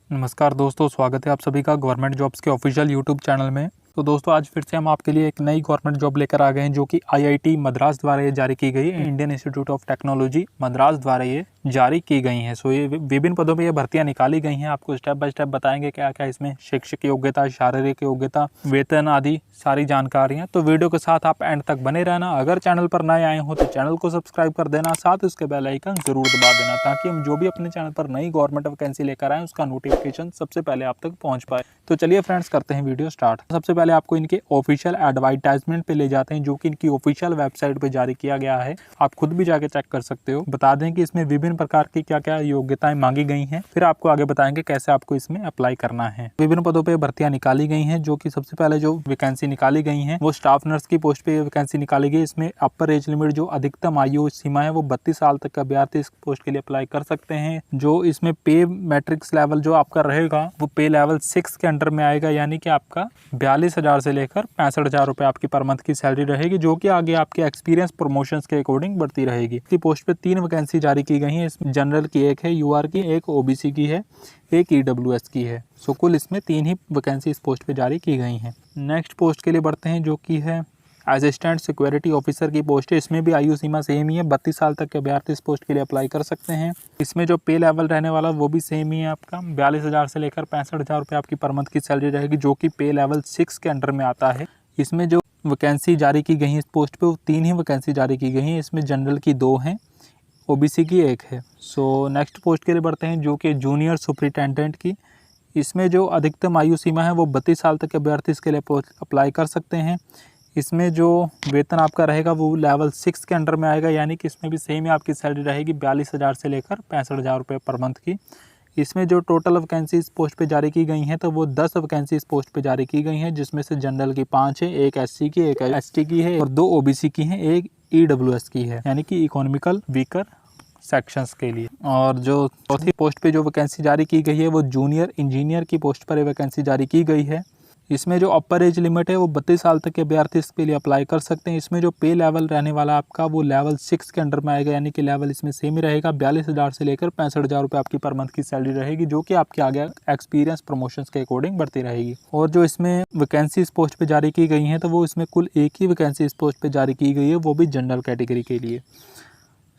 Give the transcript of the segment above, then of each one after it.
नमस्कार दोस्तों, स्वागत है आप सभी का गवर्नमेंट जॉब्स के ऑफिशियल यूट्यूब चैनल में। तो दोस्तों आज फिर से हम आपके लिए एक नई गवर्नमेंट जॉब लेकर आ गए हैं जो कि आईआईटी मद्रास द्वारा ये जारी की गई है। Indian institute of technology Madras द्वारा ये जारी की गई हैं। सो ये विभिन्न पदों पर ये भर्तियां निकाली गई हैं। आपको स्टेप बाय स्टेप बताएंगे क्या क्या इसमें शैक्षिक योग्यता, शारीरिक योग्यता, वेतन आदि सारी जानकारियाँ। तो वीडियो के साथ आप एंड तक बने रहना। अगर चैनल पर नए आए हो तो चैनल को सब्सक्राइब कर देना, साथ उसके बेल आइकन जरूर दबा देना ताकि हम जो भी अपने चैनल पर नई गवर्नमेंट वैकेंसी लेकर आए उसका नोटिफिकेशन सबसे पहले आप तक पहुंच पाए। तो चलिए फ्रेंड्स, करते हैं वीडियो स्टार्ट। सबसे पहले आपको इनके ऑफिशियल एडवर्टाइजमेंट पे ले जाते हैं जो कि इनकी ऑफिशियल वेबसाइट पे जारी किया गया है। आप खुद भी जाके चेक कर सकते हो। बता दें कि इसमें विभिन्न प्रकार की क्या क्या योग्यताएं मांगी गई हैं, फिर आपको आगे बताएंगे कैसे आपको इसमें अप्लाई करना है। विभिन्न पदों पे भर्तियां निकाली गई हैं जो कि सबसे पहले जो वैकेंसी निकाली गई है वो स्टाफ नर्स की पोस्ट पे वैकेंसी निकाली गई। इसमें अपर एज लिमिट जो अधिकतम आयु सीमा है वो 32 साल तक का अभ्यर्थी इस पोस्ट के लिए अप्लाई कर सकते हैं। जो इसमें पे मैट्रिक्स लेवल जो आपका रहेगा वो पे लेवल 6 के अंडर में आएगा, यानी कि आपका 42,000 से लेकर 65,000 रुपए आपकी पर मंथ की सैलरी रहेगी, जो कि आगे आपके एक्सपीरियंस प्रमोशंस के अकॉर्डिंग बढ़ती रहेगी। इसकी पोस्ट पे 3 वैकेंसी जारी की गई है। इसमें जनरल की एक है, यूआर की एक, ओबीसी की है, एक ईडब्ल्यूएस की है। सो कुल इसमें 3 ही वैकेंसी इस पोस्ट पे जारी की गई हैं। नेक्स्ट पोस्ट के लिए बढ़ते हैं जो कि है असिस्टेंट सिक्योरिटी ऑफिसर की पोस्ट है। इसमें भी आयु सीमा सेम ही है, 32 साल तक के अभ्यर्थी इस पोस्ट के लिए अप्लाई कर सकते हैं। इसमें जो पे लेवल रहने वाला वो भी सेम ही है, आपका 42,000 से लेकर 65,000 रुपये आपकी पर मंथ की सैलरी रहेगी, जो कि पे लेवल 6 के अंडर में आता है। इसमें जो वैकेंसी जारी की गई है इस पोस्ट पे वो 3 ही वैकेंसी जारी की गई हैं। इसमें जनरल की 2 हैं, ओबीसी की 1 है। सो नेक्स्ट पोस्ट के लिए बढ़ते हैं जो कि जूनियर सुपरिटेंडेंट की। इसमें जो अधिकतम आयु सीमा है वो 32 साल तक के अभ्यर्थी इसके लिए अप्लाई कर सकते हैं। इसमें जो वेतन आपका रहेगा वो लेवल 6 के अंडर में आएगा, यानी कि इसमें भी सेम ही आपकी सैलरी रहेगी 42,000 से लेकर 65,000 रुपये पर मंथ की। इसमें जो टोटल वैकेंसी इस पोस्ट पे जारी की गई हैं तो वो 10 वैकेंसी इस पोस्ट पे जारी की गई हैं, जिसमें से जनरल की 5 है, एक एससी की, एक एसटी की है और 2 ओबीसी की हैं, एक ईडब्ल्यूएस की है, यानी कि इकोनॉमिकल वीकर सेक्शंस के लिए। और जो चौथी पोस्ट पे जो वैकेंसी जारी की गई है वो जूनियर इंजीनियर की पोस्ट पर वैकेंसी जारी की गई है। इसमें जो अपर एज लिमिट है वो 32 साल तक के अभ्यर्थी इसके लिए अप्लाई कर सकते हैं। इसमें जो पे लेवल रहने वाला आपका वो लेवल 6 के अंडर में आएगा, यानी कि लेवल इसमें सेम ही रहेगा। 42,000 से लेकर 65,000 रुपये आपकी पर मंथ की सैलरी रहेगी, जो कि आपके आगे एक्सपीरियंस प्रमोशंस के अकॉर्डिंग बढ़ती रहेगी। और जो इसमें वैकेंसी इस पोस्ट पे जारी की गई हैं तो वो इसमें कुल एक ही वैकेंसी इस पोस्ट पे जारी की गई है, वो भी जनरल कैटेगरी के लिए।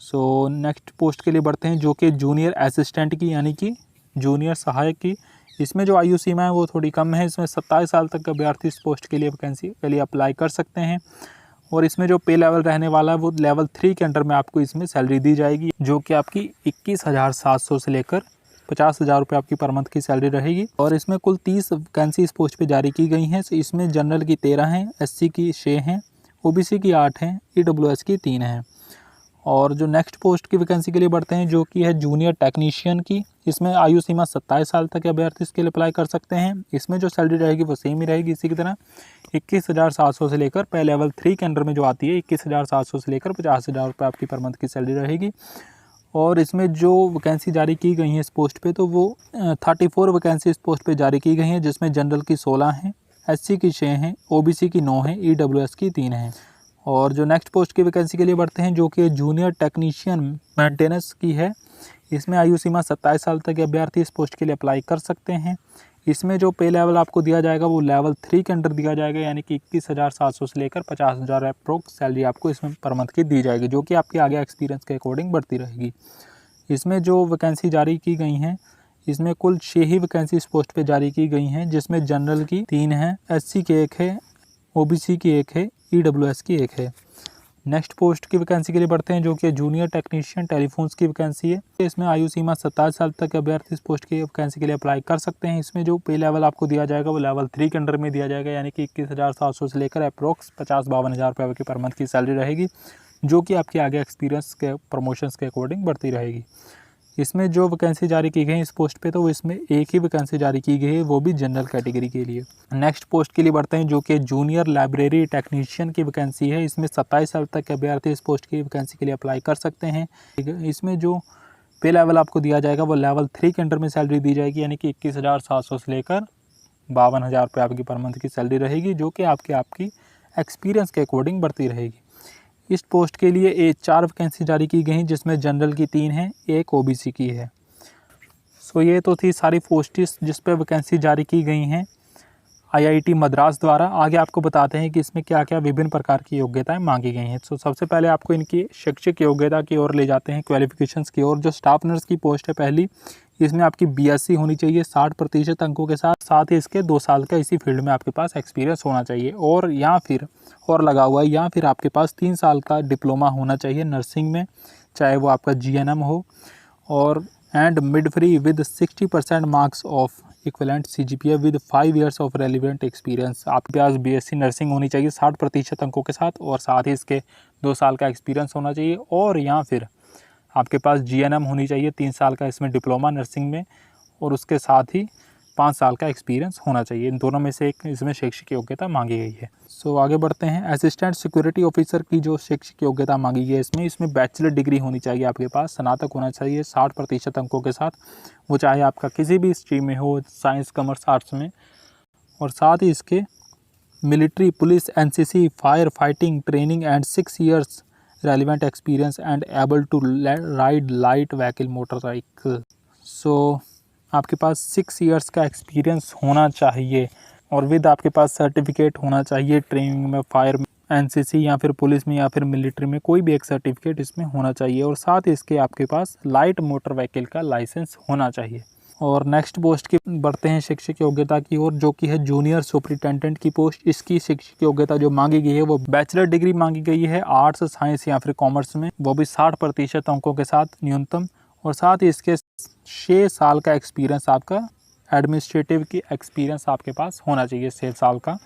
सो नेक्स्ट पोस्ट के लिए बढ़ते हैं जो कि जूनियर असिस्टेंट की, यानी कि जूनियर सहायक की। इसमें जो आयु सीमा है वो थोड़ी कम है। इसमें 27 साल तक के अभ्यर्थी इस पोस्ट के लिए वैकेंसी के लिए अप्लाई कर सकते हैं। और इसमें जो पे लेवल रहने वाला है वो लेवल 3 के अंडर में आपको इसमें सैलरी दी जाएगी, जो कि आपकी 21,700 से लेकर 50,000 रुपये आपकी पर मंथ की सैलरी रहेगी। और इसमें कुल 30 वैकेंसी इस पोस्ट पे जारी की गई हैं। इसमें जनरल की 13 हैं, एससी की 6 हैं, ओबीसी की 8 हैं, ईडब्ल्यूएस की 3 हैं। और जो नेक्स्ट पोस्ट की वैकेंसी के लिए बढ़ते हैं जो कि है जूनियर टेक्नीशियन की। इसमें आयु सीमा 27 साल तक के अभ्यर्थी इसके लिए अप्लाई कर सकते हैं। इसमें जो सैलरी रहेगी वो सेम ही रहेगी इसी की तरह, 21,700 से लेकर पे लेवल 3 के अंडर में जो आती है 21,700 से लेकर 50,000 रुपये आपकी पर मंथ की सैलरी रहेगी। और इसमें जो वैकेंसी जारी की गई हैं इस पोस्ट पे तो वो 34 वैकेंसी इस पोस्ट पे जारी की गई हैं, जिसमें जनरल की 16 हैं, एससी की 6 हैं, ओबीसी की 9 हैं, ईडब्ल्यूएस की 3 हैं। और जो नेक्स्ट पोस्ट की वैकेंसी के लिए बढ़ते हैं जो कि जूनियर टेक्नीशियन मेंटेनेंस की है। इसमें आयु सीमा 27 साल तक के अभ्यर्थी इस पोस्ट के लिए अप्लाई कर सकते हैं। इसमें जो पे लेवल आपको दिया जाएगा वो लेवल 3 के अंडर दिया जाएगा, यानी कि 21,700 से लेकर 50,000 अप्रोक्स सैलरी आपको इसमें पर मंथ की दी जाएगी, जो कि आपके आगे एक्सपीरियंस के अकॉर्डिंग बढ़ती रहेगी। इसमें जो वैकेंसी जारी की गई हैं इसमें कुल 6 ही वैकेंसी इस पोस्ट पे जारी की गई हैं, जिसमें जनरल की 3 हैं, एससी की 1 है, ओबीसी की 1 है, ईडब्ल्यूएस की 1 है। नेक्स्ट पोस्ट की वैकेंसी के लिए बढ़ते हैं जो कि जूनियर टेक्नीशियन टेलीफोन्स की वैकेंसी है। इसमें आयु सीमा 27 साल तक के अभ्यर्थी इस पोस्ट की वैकेंसी के लिए अप्लाई कर सकते हैं। इसमें जो पे लेवल आपको दिया जाएगा वो लेवल 3 के अंडर में दिया जाएगा, यानी कि 21,700 से लेकर अप्रोक्स 50-52,000 रुपये की पर मंथ की सैलरी रहेगी, जो कि आपके आगे एक्सपीरियंस के प्रमोशंस के अकॉर्डिंग बढ़ती रहेगी। इसमें जो वैकेंसी जारी की गई है इस पोस्ट पे तो वो इसमें एक ही वैकेंसी जारी की गई है, वो भी जनरल कैटेगरी के लिए। नेक्स्ट पोस्ट के लिए बढ़ते हैं जो कि जूनियर लाइब्रेरी टेक्नीशियन की वैकेंसी है। इसमें 27 साल तक के अभ्यर्थी इस पोस्ट की वैकेंसी के लिए अप्लाई कर सकते हैं। इसमें जो पे लेवल आपको दिया जाएगा वो लेवल 3 के अंडर में सैलरी दी जाएगी, यानी कि 21,700 से लेकर 52,000 रुपये आपकी पर मंथ की सैलरी रहेगी, जो कि आपकी एक्सपीरियंस के अकॉर्डिंग बढ़ती रहेगी। इस पोस्ट के लिए 4 वैकेंसी जारी की गई हैं, जिसमें जनरल की 3 हैं, एक ओबीसी की है। सो ये तो थी सारी पोस्ट्स जिस पर वैकेंसी जारी की गई हैं आईआईटी मद्रास द्वारा। आगे आपको बताते हैं कि इसमें क्या क्या विभिन्न प्रकार की योग्यताएं मांगी गई हैं। तो सबसे पहले आपको इनकी शैक्षिक योग्यता की ओर ले जाते हैं, क्वालिफिकेशंस की ओर। जो स्टाफ नर्स की पोस्ट है पहली, इसमें आपकी बीएससी होनी चाहिए 60% अंकों के साथ ही इसके 2 साल का इसी फील्ड में आपके पास एक्सपीरियंस होना चाहिए, और या फिर और लगा हुआ है, या फिर आपके पास 3 साल का डिप्लोमा होना चाहिए नर्सिंग में, चाहे वो आपका जीएनएम हो, और and mid free with 60% marks of equivalent CGPA with 5 years of relevant experience. आपके पास बीएससी नर्सिंग होनी चाहिए 60% अंकों के साथ, और साथ ही इसके 2 साल का एक्सपीरियंस होना चाहिए, और या फिर आपके पास जीएनएम होनी चाहिए 3 साल का इसमें डिप्लोमा नर्सिंग में, और उसके साथ ही 5 साल का एक्सपीरियंस होना चाहिए। इन दोनों में से एक इसमें शैक्षिक योग्यता मांगी गई है। सो आगे बढ़ते हैं। असिस्टेंट सिक्योरिटी ऑफिसर की जो शैक्षिक योग्यता मांगी गई है इसमें बैचलर डिग्री होनी चाहिए आपके पास, स्नातक होना चाहिए 60% अंकों के साथ, वो चाहे आपका किसी भी स्ट्रीम में हो, साइंस कॉमर्स आर्ट्स में, और साथ ही इसके military, police, NCC, fire fighting training and 6 years relevant experience and able to ride light vehicle motorcycle. So आपके पास 6 इयर्स का एक्सपीरियंस होना चाहिए, और विद आपके पास सर्टिफिकेट होना चाहिए ट्रेनिंग में, फायर में, एनसीसी या फिर पुलिस में या फिर मिलिट्री में, कोई भी एक सर्टिफिकेट इसमें होना चाहिए, और साथ ही इसके आपके पास लाइट मोटर व्हीकल का लाइसेंस होना चाहिए। और नेक्स्ट पोस्ट की बढ़ते हैं शैक्षिक योग्यता की ओर, जो कि है जूनियर सुपरिटेंडेंट की पोस्ट। इसकी शैक्षिक योग्यता जो मांगी गई है वो बैचलर डिग्री मांगी गई है आर्ट्स, साइंस या फिर कॉमर्स में, वो भी 60% अंकों के साथ न्यूनतम, और साथ ही इसके 6 साल का एक्सपीरियंस आपका एडमिनिस्ट्रेटिव की एक्सपीरियंस आपके पास होना चाहिए 6 साल का।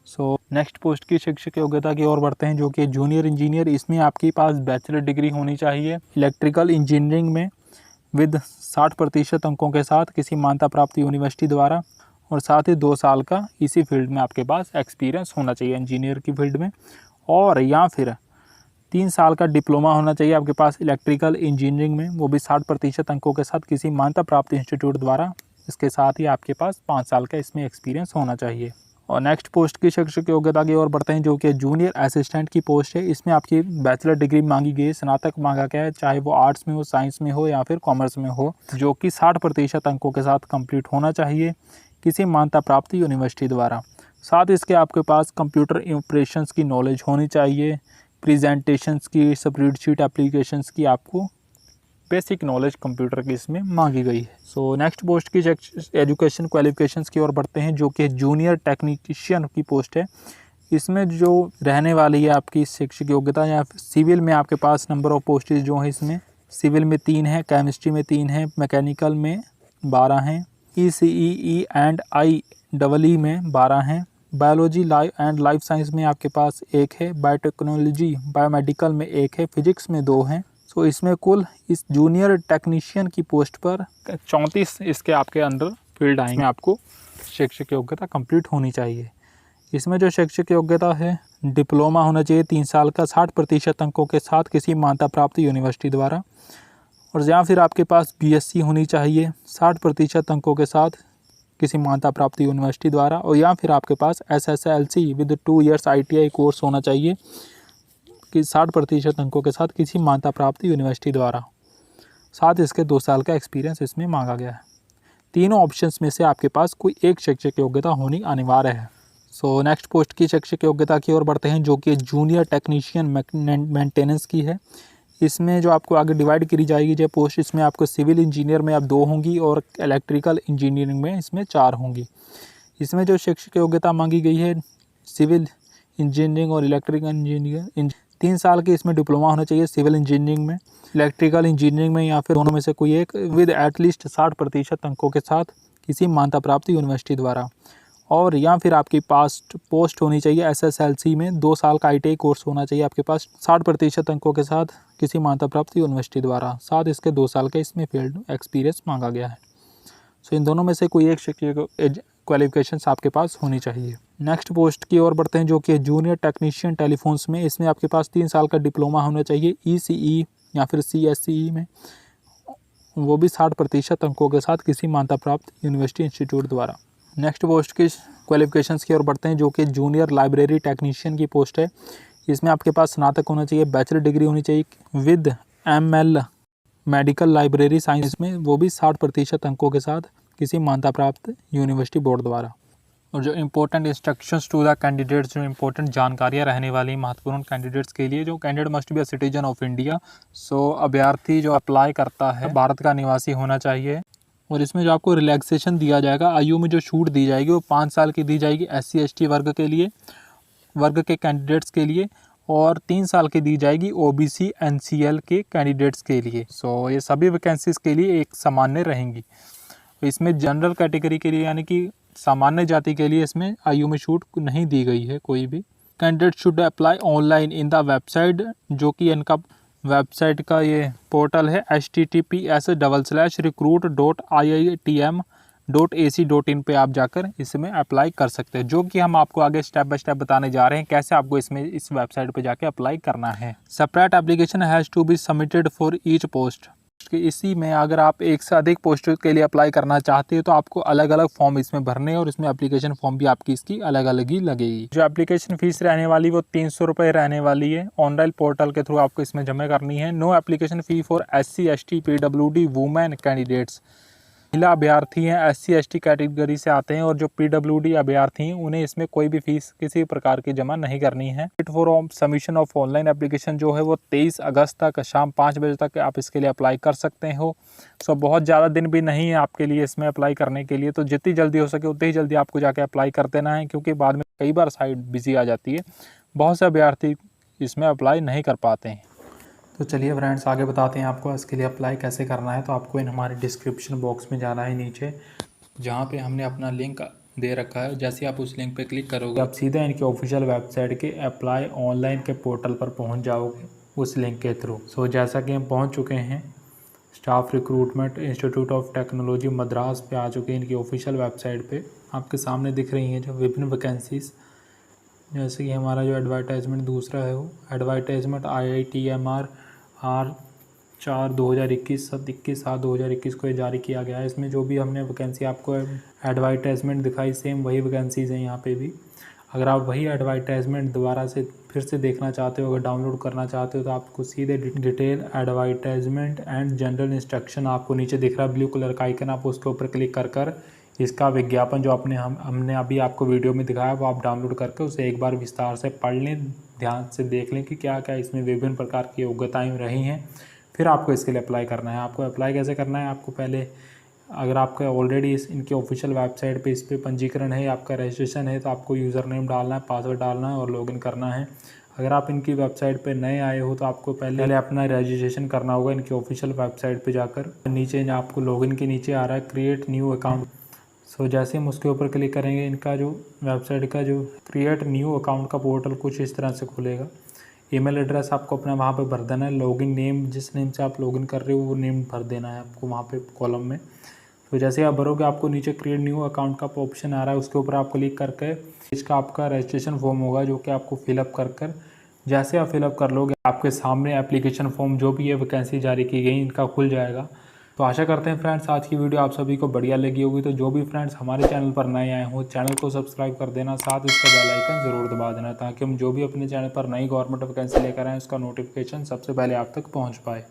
सो नेक्स्ट पोस्ट की शैक्षिक योग्यता की ओर बढ़ते हैं, जो कि जूनियर इंजीनियर। इसमें आपके पास बैचलर डिग्री होनी चाहिए इलेक्ट्रिकल इंजीनियरिंग में विद 60% अंकों के साथ किसी मान्यता प्राप्त यूनिवर्सिटी द्वारा, और साथ ही 2 साल का इसी फील्ड में आपके पास एक्सपीरियंस होना चाहिए इंजीनियर की फील्ड में, और या फिर 3 साल का डिप्लोमा होना चाहिए आपके पास इलेक्ट्रिकल इंजीनियरिंग में, वो भी 60% अंकों के साथ किसी मान्यता प्राप्त इंस्टीट्यूट द्वारा। इसके साथ ही आपके पास 5 साल का इसमें एक्सपीरियंस होना चाहिए। और नेक्स्ट पोस्ट की शैक्षिक योग्यता की ओर बढ़ते हैं, जो कि जूनियर असिस्टेंट की पोस्ट है। इसमें आपकी बैचलर डिग्री मांगी गई है, स्नातक मांगा गया है, चाहे वो आर्ट्स में हो, साइंस में हो या फिर कॉमर्स में हो, जो कि 60% अंकों के साथ कंप्लीट होना चाहिए किसी मान्यता प्राप्त यूनिवर्सिटी द्वारा। साथ ही इसके आपके पास कंप्यूटर ऑपरेशंस की नॉलेज होनी चाहिए, प्रेजेंटेशंस की, स्प्रेडशीट एप्लीकेशंस की आपको बेसिक नॉलेज कंप्यूटर की इसमें मांगी गई है। सो नेक्स्ट पोस्ट की एजुकेशन क्वालिफिकेशंस की ओर बढ़ते हैं, जो कि जूनियर टेक्नीशियन की पोस्ट है। इसमें जो रहने वाली है आपकी शैक्षिक योग्यता, या सिविल में आपके पास नंबर ऑफ पोस्टेज जो है इसमें सिविल में 3 है, केमिस्ट्री में 3 है, मैकेनिकल में 12 हैं, ECE एंड IEE में 12 हैं, बायोलॉजी एंड लाइफ साइंस में आपके पास 1 है, बायोटेक्नोलॉजी बायोमेडिकल में 1 है, फिजिक्स में 2 हैं। सो इसमें कुल इस जूनियर टेक्नीशियन की पोस्ट पर 34 इसके आपके अंदर फील्ड आएंगे। आपको शैक्षिक योग्यता कंप्लीट होनी चाहिए। इसमें जो शैक्षिक योग्यता है, डिप्लोमा होना चाहिए 3 साल का 60% अंकों के साथ किसी मान्यता प्राप्त यूनिवर्सिटी द्वारा, और या फिर आपके पास बीएससी होनी चाहिए 60% अंकों के साथ किसी मान्यता प्राप्त यूनिवर्सिटी द्वारा, और या फिर आपके पास SSLC with 2 years ITI course होना चाहिए कि 60% अंकों के साथ किसी मान्यता प्राप्त यूनिवर्सिटी द्वारा। साथ इसके 2 साल का एक्सपीरियंस इसमें मांगा गया है। तीनों ऑप्शंस में से आपके पास कोई एक शैक्षिक योग्यता होनी अनिवार्य है। सो नेक्स्ट पोस्ट की शैक्षिक योग्यता की ओर बढ़ते हैं, जो कि जूनियर टेक्नीशियन मेंटेनेंस की है। इसमें जो आपको आगे डिवाइड करी जाएगी जो पोस्ट, इसमें आपको सिविल इंजीनियर में आप 2 होंगी, और इलेक्ट्रिकल इंजीनियरिंग में इसमें 4 होंगी। इसमें जो शैक्षिक योग्यता मांगी गई है, सिविल इंजीनियरिंग और इलेक्ट्रिकल इंजीनियरिंग 3 साल की इसमें डिप्लोमा होना चाहिए सिविल इंजीनियरिंग में, इलेक्ट्रिकल इंजीनियरिंग में, या फिर दोनों में से कोई एक विद एटलीस्ट 60% अंकों के साथ किसी मान्यता प्राप्त यूनिवर्सिटी द्वारा, और या फिर आपकी पोस्ट होनी चाहिए SSLC में 2 साल का ITI कोर्स होना चाहिए आपके पास 60% अंकों के साथ किसी मान्यता प्राप्त यूनिवर्सिटी द्वारा। साथ इसके 2 साल का इसमें फील्ड एक्सपीरियंस मांगा गया है। सो इन दोनों में से कोई एक शैक्षिक क्वालिफिकेशंस आपके पास होनी चाहिए। नेक्स्ट पोस्ट की ओर बढ़ते हैं, जो कि जूनियर टेक्नीशियन टेलीफोन्स में। इसमें आपके पास 3 साल का डिप्लोमा होना चाहिए ECE या फिर CSCE में, वो भी 60% अंकों के साथ किसी मान्यता प्राप्त यूनिवर्सिटी इंस्टीट्यूट द्वारा। नेक्स्ट पोस्ट की क्वालिफिकेशंस की ओर बढ़ते हैं, जो कि जूनियर लाइब्रेरी टेक्नीशियन की पोस्ट है। इसमें आपके पास स्नातक होना चाहिए, बैचलर डिग्री होनी चाहिए with ML medical library science में, वो भी 60% अंकों के साथ किसी मान्यता प्राप्त यूनिवर्सिटी बोर्ड द्वारा। और जो important instructions to the candidates, जो इम्पोर्टेंट जानकारियाँ रहने वाली महत्वपूर्ण कैंडिडेट्स के लिए, जो candidate must be a citizen of India. So अभ्यर्थी जो अप्लाई करता है भारत का निवासी होना चाहिए। और इसमें जो आपको रिलैक्सेशन दिया जाएगा, आयु में जो छूट दी जाएगी वो 5 साल की दी जाएगी SC ST वर्ग के लिए, वर्ग के कैंडिडेट्स के लिए, और 3 साल की दी जाएगी OBC NCL के कैंडिडेट्स के लिए। सो ये सभी वैकेंसीज़ के लिए एक सामान्य रहेंगी। इसमें जनरल कैटेगरी के लिए यानी कि सामान्य जाति के लिए इसमें आयु में छूट नहीं दी गई है कोई भी। Candidate should apply online in the website, जो कि इनका वेबसाइट का ये पोर्टल है https://recruit.iitm.ac.in पे आप जाकर इसमें अप्लाई कर सकते हैं, जो कि हम आपको आगे स्टेप बाय स्टेप बताने जा रहे हैं कैसे आपको इसमें इस वेबसाइट पे जाके अप्लाई करना है। Separate application has to be submitted for each post. कि इसी में अगर आप एक से अधिक पोस्ट के लिए अप्लाई करना चाहते हो तो आपको अलग अलग फॉर्म इसमें भरने हैं, और इसमें एप्लीकेशन फॉर्म भी आपकी इसकी अलग अलग ही लगेगी। जो एप्लीकेशन फ़ीस रहने वाली वो 300 रुपये रहने वाली है। ऑनलाइन पोर्टल के थ्रू आपको इसमें जमा करनी है। No application fee for SC ST PWD women candidates. महिला अभ्यर्थी हैं, SC ST कैटेगरी से आते हैं, और जो PWD अभ्यर्थी हैं उन्हें इसमें कोई भी फीस किसी प्रकार की जमा नहीं करनी है। Date for submission of online application जो है वो 23 अगस्त तक शाम 5 बजे तक आप इसके लिए अप्लाई कर सकते हो। सो बहुत ज़्यादा दिन भी नहीं है आपके लिए इसमें अप्लाई करने के लिए, तो जितनी जल्दी हो सके उतनी ही जल्दी आपको जाके अप्लाई कर देना है, क्योंकि बाद में कई बार साइट बिजी आ जाती है, बहुत से अभ्यर्थी इसमें अप्लाई नहीं कर पाते हैं। तो चलिए फ्रेंड्स, आगे बताते हैं आपको इसके लिए अप्लाई कैसे करना है। तो आपको इन हमारे डिस्क्रिप्शन बॉक्स में जाना है नीचे, जहाँ पे हमने अपना लिंक दे रखा है। जैसे आप उस लिंक पे क्लिक करोगे आप सीधा इनके ऑफिशियल वेबसाइट के अप्लाई ऑनलाइन के पोर्टल पर पहुँच जाओगे उस लिंक के थ्रू। सो जैसा कि हम पहुँच चुके हैं staff recruitment institute of technology Madras पे आ चुके हैं। इनकी ऑफिशियल वेबसाइट पे आपके सामने दिख रही हैं जो विभिन्न वैकेंसीज़, जैसे कि हमारा जो एडवर्टाइजमेंट दूसरा है वो एडवर्टाइजमेंट IITMR R4/2021 21/7/2021 को जारी किया गया है। इसमें जो भी हमने वैकेंसी आपको एडवर्टाइजमेंट दिखाई सेम वही वैकेंसीज़ हैं यहाँ पे भी। अगर आप वही एडवर्टाइजमेंट दोबारा से फिर से देखना चाहते हो, अगर डाउनलोड करना चाहते हो, तो आपको सीधे detail advertisement and general instruction आपको नीचे दिख रहा है ब्लू कलर का आइकन, आप उसके ऊपर क्लिक कर इसका विज्ञापन जो हमने अभी आपको वीडियो में दिखाया वो आप डाउनलोड करके उसे एक बार विस्तार से पढ़ लें, ध्यान से देख लें कि क्या क्या इसमें विभिन्न प्रकार की योग्यताएँ रही हैं। फिर आपको इसके लिए अप्लाई करना है। आपको अप्लाई कैसे करना है, आपको पहले अगर आपका ऑलरेडी इनके ऑफिशियल वेबसाइट पे इस पर पंजीकरण है, आपका रजिस्ट्रेशन है, तो आपको यूज़र नेम डालना है, पासवर्ड डालना है और लॉगिन करना है। अगर आप इनकी वेबसाइट पे नए आए हो तो आपको पहले अपना रजिस्ट्रेशन करना होगा इनकी ऑफिशियल वेबसाइट पे जाकर। नीचे आपको लॉगिन के नीचे आ रहा है क्रिएट न्यू अकाउंट। सो जैसे हम उसके ऊपर क्लिक करेंगे, इनका जो वेबसाइट का जो क्रिएट न्यू अकाउंट का पोर्टल कुछ इस तरह से खुलेगा। ईमेल एड्रेस आपको अपना वहाँ पे भर देना है। लॉगिन नेम, जिस नेम से आप लॉगिन कर रहे हो वो नेम भर देना है आपको वहाँ पे कॉलम में। तो जैसे आप भरोगे आपको नीचे क्रिएट न्यू अकाउंट का ऑप्शन आ रहा है, उसके ऊपर आप क्लिक करके इसका आपका रजिस्ट्रेशन फॉर्म होगा जो कि आपको फिलअप कर जैसे आप फिलअप कर लोगे आपके सामने एप्लीकेशन फॉर्म जो भी है वैकेंसी जारी की गई इनका खुल जाएगा। तो आशा करते हैं फ्रेंड्स आज की वीडियो आप सभी को बढ़िया लगी होगी। तो जो भी फ्रेंड्स हमारे चैनल पर नए आए हों चैनल को सब्सक्राइब कर देना, साथ इसका बेल आइकन ज़रूर दबा देना, ताकि हम जो भी अपने चैनल पर नई गवर्नमेंट वैकेंसी लेकर आएँ उसका नोटिफिकेशन सबसे पहले आप तक पहुँच पाए।